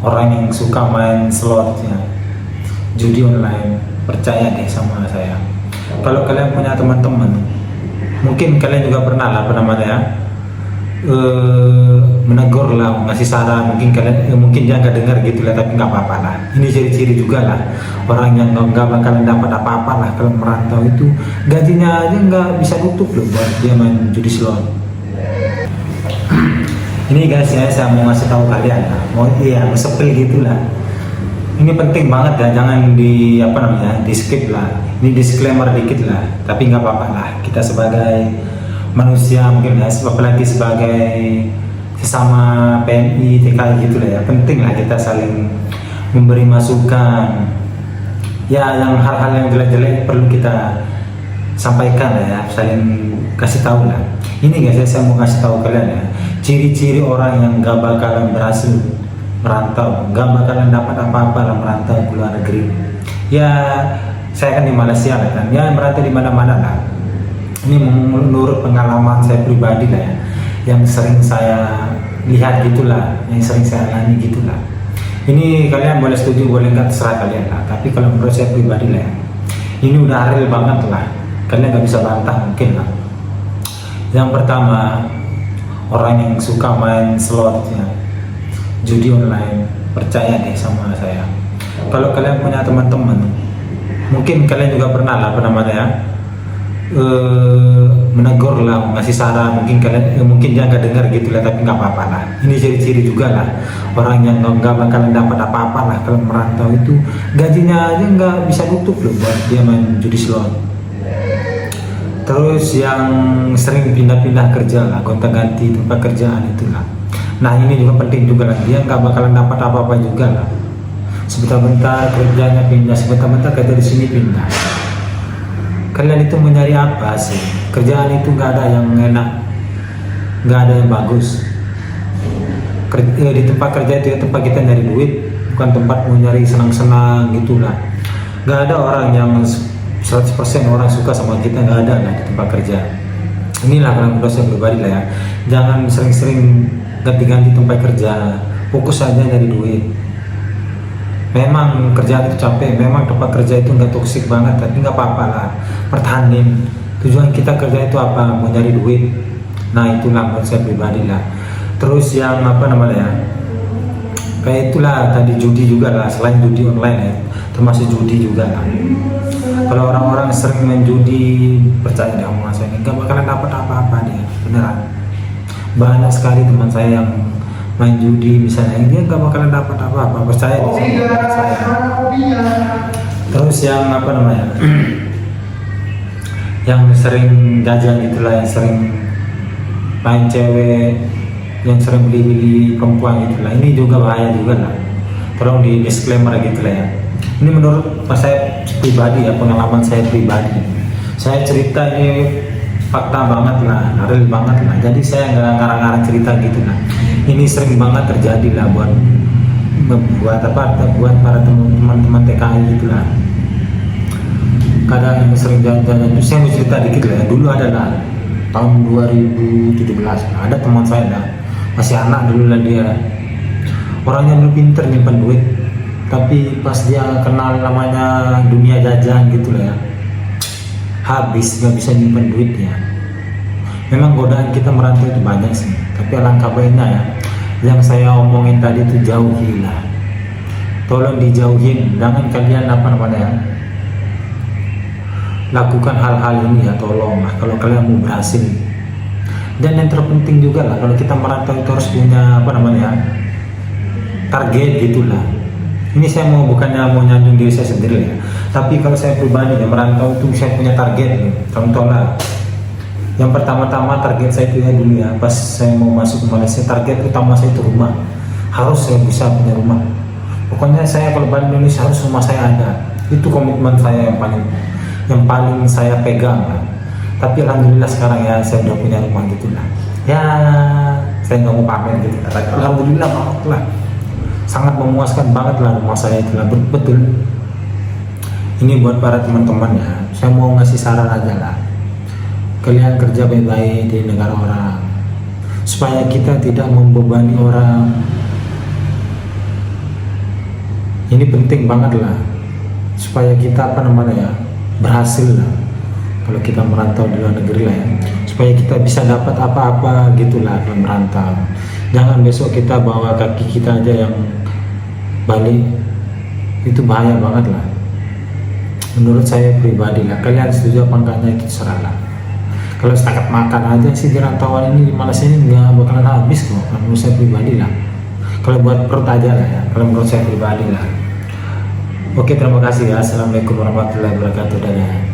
orang yang suka main slot ya, judi online, percaya deh sama saya. Kalau kalian punya teman-teman, mungkin kalian juga pernah lah apa namanya ya, menegur lah, ngasih saran, mungkin kalian mungkin dia nggak dengar gitu lah, tapi nggak apa-apa lah. Ini ciri-ciri juga lah orang yang nggak bakalan dapat apa-apa lah kalau merantau itu, gajinya aja nggak bisa tutup loh buat dia main judi slot. Ini guys ya, saya mau ngasih tahu kalian lah, mau sepil gitulah. Ini penting banget ya, jangan di di skip lah. Ini disclaimer dikit lah, tapi nggak apa-apa lah. Kita sebagai manusia mungkin ya, apalagi sebagai sesama PNI, TKI gitu lah ya, penting lah kita saling memberi masukan. Ya, yang hal-hal yang jelek-jelek perlu kita sampaikan lah ya, saling kasih tahu lah. Ini guys, saya mau kasih tahu kalian ya, ciri-ciri orang yang gak bakalan berhasil merantau, gak bakalan dapat apa-apa lah merantau ke luar negeri. Ya, saya kan di Malaysia kan, ya merantau di mana-mana lah. Ini menurut pengalaman saya pribadi lah ya, yang sering saya lihat gitulah, yang sering saya alami gitulah. Ini kalian boleh setuju, boleh nggak, terserah kalian lah. Tapi kalau menurut saya pribadi lah ya, ini udah real banget lah. Kalian nggak bisa bantah mungkin lah. Yang pertama, orang yang suka main slot ya, judi online, percaya deh sama saya. Kalau kalian punya teman-teman, mungkin kalian juga pernah lah apa namanya ya, menegur lah, ngasih saran, mungkin kalian mungkin dia nggak dengar gitu lah, tapi nggak apa-apa lah. Ini ciri-ciri juga lah orang yang nggak bakalan dapat apa-apa lah kalau merantau itu, gajinya aja nggak bisa tutup loh buat dia main judi slot. Terus yang sering pindah-pindah kerja lah, gonta-ganti tempat kerjaan itulah. Nah ini juga penting juga lah, dia nggak bakalan dapat apa-apa juga lah. Sebentar-bentar kerjanya pindah, sebentar-bentar kerja di sini pindah. Kalian itu mencari apa sih? Kerjaan itu nggak ada yang enak, nggak ada yang bagus. Di tempat kerja itu ya tempat kita nyari duit, bukan tempat mau nyari senang-senang gitulah. Nggak ada orang yang 100% orang suka sama kita, nggak ada lah di tempat kerja. Inilah kalau menurut saya pribadi lah ya, jangan sering-sering ganti-ganti tempat kerja, fokus saja nyari duit. Memang kerjaan itu capek, memang tempat kerja itu nggak toksik banget, tapi nggak apa-apa lah, pertahanin. Tujuan kita kerja itu apa? Mau nyari duit. Nah itulah menurut saya pribadi lah. Terus yang apa namanya ya, kayak itulah tadi judi juga lah, selain judi online ya, termasuk judi juga lah. Kalau orang-orang sering main judi, percaya deh sama saya, nggak bakalan dapat apa-apa dia, beneran. Banyak sekali teman saya yang main judi misalnya, dia nggak bakalan dapat apa-apa, percaya deh sama saya. Terus yang apa namanya, yang sering jajan itulah, yang sering main cewek, yang sering beli-beli perempuan gitulah, ini juga bahaya juga lah. Tolong di disclaimer gitulah ya. Ini menurut saya pribadi ya, pengalaman saya pribadi. Saya cerita ini fakta banget lah, real banget lah. Jadi saya nggak ngarang-ngarang cerita gitu lah. Ini sering banget terjadi lah buat para teman-teman TKI gitulah. Kadang yang sering jalan-jalan itu, saya mau cerita dikit lah ya. Dulu adalah tahun 2017 ada teman saya lah, masih anak dulu lah dia. Orangnya belum pinter nyimpan duit, tapi pas dia kenal namanya dunia jajan gitu lah ya, habis, nggak bisa nyimpan duitnya. Memang godaan kita merantau itu banyak sih, tapi alangkah baiknya ya, yang saya omongin tadi itu jauhilah. Tolong dijauhin, jangan kalian apa namanya ya, lakukan hal-hal ini ya, tolong lah kalau kalian mau berhasil. Dan yang terpenting juga lah, kalau kita merantau itu harus punya apa namanya ya, target gitulah. Ini saya bukannya mau nyanjung diri saya sendiri ya, tapi kalau saya pribadi ya, merantau itu saya punya target nih. Contohnya, yang pertama-tama target saya itu ya dulu ya, pas saya mau masuk ke Malaysia, target utama saya itu rumah. Harus saya bisa punya rumah. Pokoknya saya kalau balik Indonesia harus rumah saya ada. Itu komitmen saya yang paling saya pegang lah. Tapi alhamdulillah sekarang ya saya udah punya rumah gitulah. Ya saya nggak mau pamer gitu. Alhamdulillah banget lah. Sangat memuaskan banget lah rumah saya itu lah, betul. Ini buat para teman-teman ya, saya mau ngasih saran aja lah. Kalian kerja baik-baik di negara orang, supaya kita tidak membebani orang. penting banget lah supaya kita apa namanya ya, berhasil lah kalau kita merantau di luar negeri lah ya, supaya kita bisa dapat apa-apa gitulah kalau merantau. Jangan besok kita bawa kaki kita aja yang balik, itu bahaya banget lah menurut saya pribadi lah. Kalian setuju apa enggaknya itu serah lah. Kalau setakat makan aja sih di rantauan ini, malas ini nggak bakalan habis kok menurut saya pribadi lah. Kalau buat perut aja lah ya, kalau menurut saya pribadi lah. Oke, terima kasih ya. Assalamualaikum warahmatullahi wabarakatuh. Dadah.